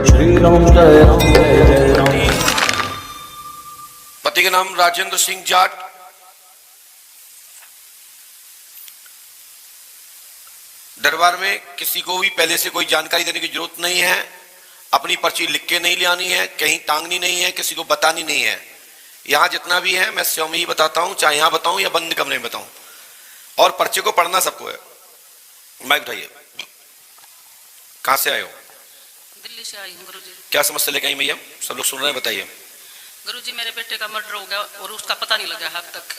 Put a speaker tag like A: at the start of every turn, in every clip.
A: श्री राम जय जय राम।
B: पति का नाम राजेंद्र सिंह जाट, दरबार में किसी को भी पहले से कोई जानकारी देने की जरूरत नहीं है, अपनी पर्ची लिख के नहीं ले आनी है, कहीं टांगनी नहीं है, किसी को बतानी नहीं है। यहाँ जितना भी है मैं स्वयं ही बताता हूँ, चाहे यहाँ बताऊं या बंद कमरे में बताऊं, और पर्चे को पढ़ना सबको है। माइक उठाइए। कहाँ से आए हो?
C: दिल्ली से आई हूँ गुरुजी।
B: क्या समस्या लेके आई भैया? सब लोग सुन रहे हैं, बताइए।
C: गुरुजी मेरे बेटे का मर्डर हो गया और उसका पता नहीं लगा अब तक।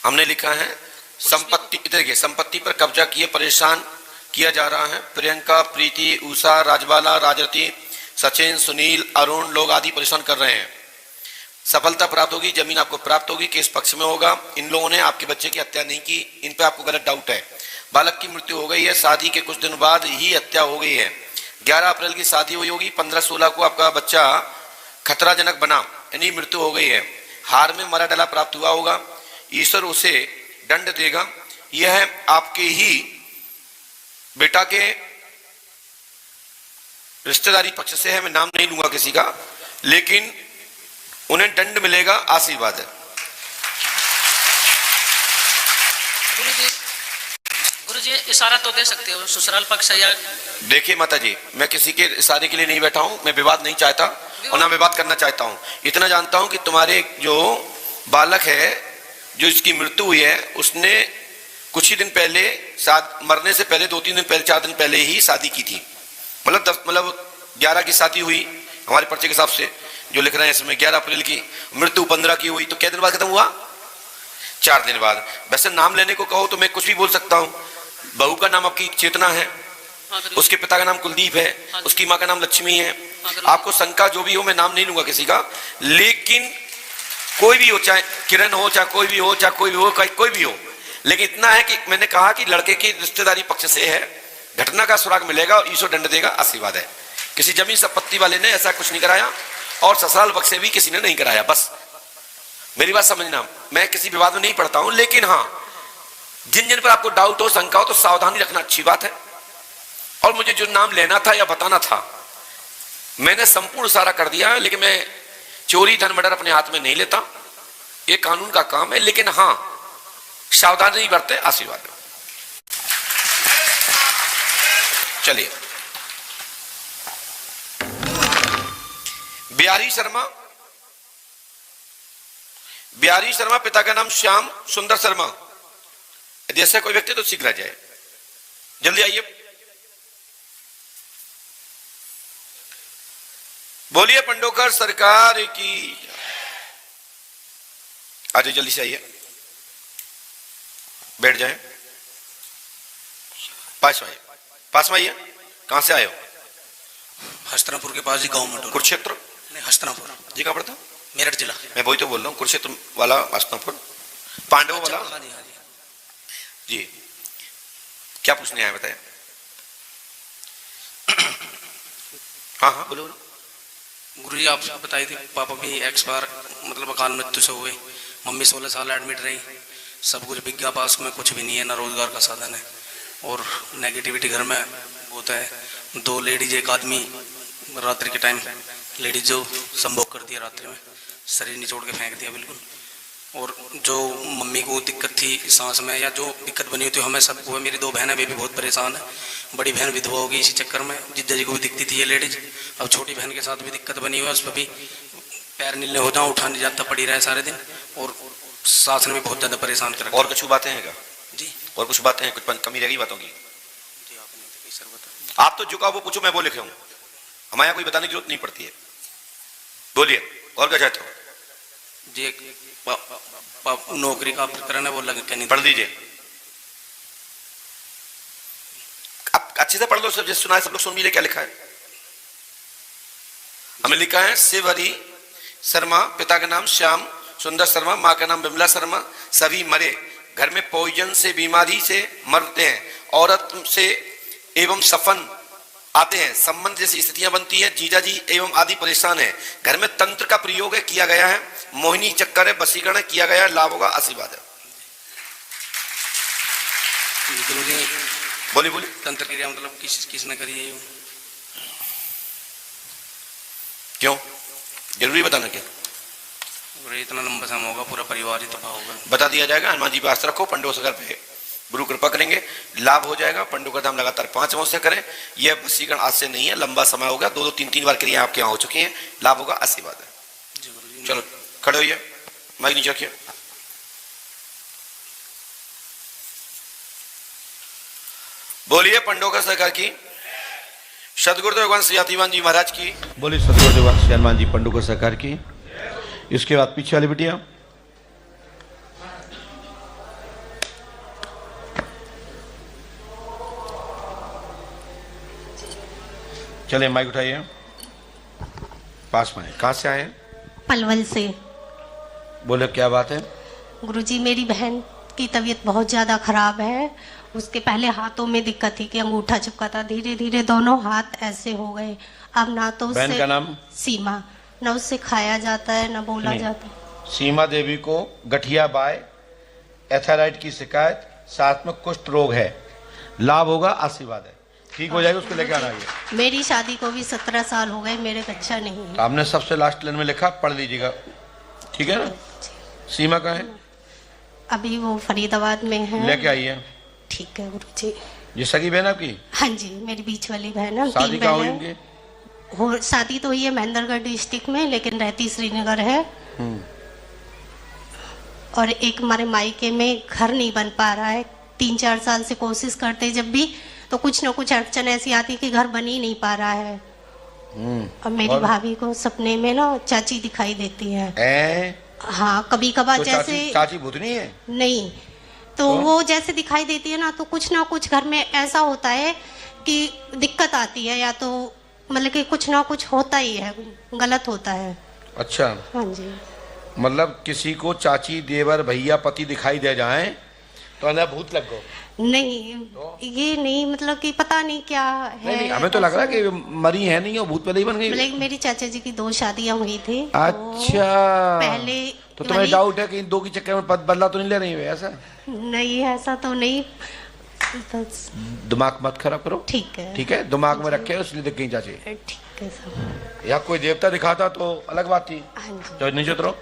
B: हमने लिखा है संपत्ति, देखिए संपत्ति पर कब्जा किए परेशान किया जा रहा है। प्रियंका, प्रीति, उषा, राजबाला, राजरती, सचिन, सुनील, अरुण लोग आदि परेशान कर रहे हैं। सफलता प्राप्त होगी, जमीन आपको प्राप्त होगी, केस पक्ष में होगा। इन लोगों ने आपके बच्चे की हत्या नहीं की, इन पे आपको गलत डाउट है। बालक की मृत्यु हो गई है, शादी के कुछ दिन बाद ही हत्या हो गई है। 11 अप्रैल की शादी हुई होगी, 15-16 को आपका बच्चा खतराजनक बना, यानी मृत्यु हो गई है। हार में मरा डला प्राप्त हुआ होगा, ईश्वर उसे दंड देगा। यह आपके ही बेटा के रिश्तेदारी पक्ष से है, मैं नाम नहीं लूंगा किसी का, लेकिन उन्हें दंड मिलेगा, आशीर्वाद है।
C: गुरुजी इशारा तो दे सकते हो, ससुराल पक्ष या?
B: देखिए माता जी, मैं किसी के इशारे के लिए नहीं बैठा हूं, मैं विवाद नहीं चाहता और ना विवाद करना चाहता हूं। इतना जानता हूं कि तुम्हारे जो बालक है, जो इसकी मृत्यु हुई है, उसने कुछ ही दिन पहले, मरने से पहले 2-3 दिन पहले, 4 दिन पहले ही शादी की थी। मतलब 11 की शादी हुई हमारे पर्चे के हिसाब से जो लिख रहे हैं इसमें, 11 अप्रैल की, मृत्यु 15 की हुई, तो क्या दिन बाद खत्म हुआ? 4 दिन बाद। वैसे नाम लेने को कहो तो मैं कुछ भी बोल सकता हूँ। बहू का नाम आपकी चेतना है, उसके पिता का नाम कुलदीप है, उसकी माँ का नाम लक्ष्मी है। आपको शंका जो भी हो, मैं नाम नहीं लूंगा किसी का, लेकिन कोई भी हो, चाहे किरण हो, चाहे कोई भी हो, चाहे कोई भी हो, कोई भी हो, लेकिन इतना है कि मैंने कहा कि लड़के की रिश्तेदारी पक्ष से है, घटना का सुराग मिलेगा और ईश्वर दंड देगा, आशीर्वाद है। किसी जमीन संपत्ति वाले ने ऐसा कुछ नहीं कराया और ससुराल पक्ष से भी किसी ने नहीं कराया। बस मेरी बात समझना, मैं किसी विवाद में नहीं पड़ता हूं, लेकिन हाँ, जिन जिन पर आपको डाउट हो, शंका हो, तो सावधानी रखना अच्छी बात है। और मुझे जो नाम लेना था या बताना था, मैंने संपूर्ण सारा कर दिया है, लेकिन मैं चोरी धन मर्डर अपने हाथ में नहीं लेता, ये कानून का काम है। लेकिन हाँ, सावधानी बरते, आशीर्वाद। चलिए, बिहारी शर्मा, बिहारी शर्मा, पिता का नाम श्याम सुंदर शर्मा। यदि ऐसा कोई व्यक्ति तो शीघ्र आ जाए, जल्दी आइए। बोलिए पंडोकर सरकार की। आज जल्दी से आइए, बैठ जाए, पास में आइए। कहां से आए हो?
D: हस्तनापुर के पास ही गांव में।
B: कुरुक्षेत्र
D: नहीं, हस्तनापुर
B: जी। कहाँ पड़ता?
D: मेरठ जिला।
B: मैं वही तो बोल रहा हूँ, कुरुक्षेत्र वाला हस्तनापुर, पांडवों वाला।
D: हाँ जी, हाँ जी।
B: जी, क्या पूछने आए बताए? हाँ हाँ बोलो।
D: गुरुजी आप बताई थी पापा भी एक्सपायर, मतलब अकाल मृत्यु से हुए। मम्मी 16 साल एडमिट रही। सब कुछ बिक गया, पास में कुछ भी नहीं है, ना रोजगार का साधन है, और नेगेटिविटी घर में होता है। 2 लेडीज, एक आदमी, रात्रि के टाइम लेडीज जो संभोग कर दिया रात्रि में, शरीर निचोड़ के फेंक दिया बिल्कुल। और जो मम्मी को दिक्कत थी सांस में, या जो दिक्कत बनी हुई थी हमें सबको है। मेरी 2 बहनें भी बहुत परेशान है। बड़ी बहन विधवा होगी इसी चक्कर में, जिद्दा जी को भी दिखती थी ये लेडीज। अब छोटी बहन के साथ भी दिक्कत बनी हुई है, उस पर भी पैर नीले हो जाओ, उठा नहीं जाता, पड़ी रहे सारे दिन, और सास ने भी बहुत ज्यादा परेशान कर रखा।
B: और कुछ बातें हैं क्या
D: जी?
B: और कुछ बातें हैं, कुछ कमी रहेगी बातों की?
D: जी आपने सर बता।
B: आप तो जो कहा वो पूछो, मैं वो लिखे हूँ, हमारे यहाँ कोई बताने की जरूरत नहीं पड़ती है। बोलिए, और क्या चाहते हो?
D: जी, एक नौकरी का प्रकरण है, वो लग के नहीं।
B: पढ़ दीजिए, आप अच्छे से पढ़ लो। सब जैसे सुना है, सब लोग सुन भी ले, क्या लिखा है? हमें लिखा है शिवहरी शर्मा, पिता का नाम श्याम सुंदर शर्मा, माँ का नाम बिमला शर्मा, सभी मरे। घर में पॉइजन से, बीमारी से मरते हैं। औरत से एवं सफन आते हैं, संबंध जैसी स्थितियां बनती है। जीजा जी एवं आदि परेशान है। घर में तंत्र का प्रयोग किया गया है, मोहिनी चक्कर है, वशीकरण किया गया है, लाभ होगा, आशीर्वाद है।
D: बोली बोली। तंत्र क्रिया मतलब किसने करी है?
B: क्यों, जरूरी बताना क्या?
D: गुरु इतना लंबा समय होगा, पूरा परिवार ही तबाह होगा।
B: बता दिया जाएगा। हनुमान जी पास रखो, पंडों से घर पे गुरु कृपा करेंगे, लाभ हो जाएगा। पंडों का धाम लगातार 5 माह से करें। यह वशीकरण आज से नहीं है, लंबा समय होगा, 2-2, 3-3 बार क्रिया आपके यहाँ हो चुकी हैं, लाभ होगा, आशीर्वाद है। चलो खड़े होइए, माइक नीचे रखिए। बोलिए पंडों का सरकार की, सदगुरुदेव भगवान श्री हाथीवान जी महाराज की। बोलिए सदगुरुदेव भगवान श्री हनुमान जी पंडों का सरकार की। इसके बाद पीछे वाली बिटिया, चले माइक उठाइए, पास में। कहाँ से आए?
E: पलवल से।
B: बोले क्या बात है?
E: गुरुजी मेरी बहन की तबीयत बहुत ज़्यादा खराब है। उसके पहले हाथों में दिक्कत थी कि अंगूठा चिपका था, धीरे धीरे दोनों हाथ ऐसे हो गए। अब ना तो
B: बहन का नाम?
E: सीमा। ना उससे खाया जाता है ना बोला जाता है।
B: सीमा देवी को गठिया बाय, एथेराइड की शिकायत, साथ में कुष्ठ रोग है, लाभ होगा, आशीर्वाद है, ठीक हो जाएगा। उसको लेके आना है।
E: मेरी शादी को भी 17 साल हो गए, मेरे बच्चा नहीं है।
B: तो आपने सबसे लास्ट लाइन में लिखा, पढ़ लीजिएगा, ठीक है ना? सीमा कहाँ है?
E: अभी वो फरीदाबाद में है।
B: लेके आइए।
E: ठीक है गुरुजी।
B: ये सगी बहन आपकी?
E: हाँ जी, मेरी बीच वाली बहन है।
B: शादी कहाँ हुई उनकी?
E: शादी तो हुई है महेंद्रगढ़ डिस्ट्रिक्ट में, लेकिन रहती श्रीनगर है। और एक हमारे मायके में घर नहीं बन पा रहा है। 3-4 साल से कोशिश करते जब भी, तो कुछ ना कुछ अड़चन ऐसी आती कि घर बन ही नहीं पा रहा है। और मेरी भाभी को सपने में ना चाची दिखाई देती है। हाँ, कभी कभार
B: तो
E: जैसे
B: चाची भूतनी है?
E: नहीं, तो वो जैसे दिखाई देती है ना, तो कुछ ना कुछ घर में ऐसा होता है कि दिक्कत आती है, या तो मतलब कि कुछ ना कुछ होता ही है, गलत होता है।
B: अच्छा।
E: हाँ जी।
B: मतलब किसी को चाची, देवर, भैया, पति दिखाई दे जाए तो अंदर भूत लग गो?
E: नहीं तो? ये नहीं, मतलब कि पता नहीं क्या है।
B: नहीं, हमें तो लग रहा है कि मरी है नहीं और भूत पहले ही बन गई।
E: मतलब मेरी चाचा जी की 2 शादियां हुई थी।
B: अच्छा।
E: पहले
B: तो तुम्हें डाउट है कि इन 2 के चक्कर में बदला तो नहीं ले रही है? ऐसा
E: नहीं, ऐसा तो नहीं, बस
B: दिमाग मत खराब करो,
E: ठीक है?
B: ठीक है, दिमाग में रखे, इसलिए दिख गई चाची।
E: ठीक है सब।
B: या कोई देवता दिखाता तो अलग बात थी।
E: हाँ जी।
B: तो नीचे उतरो।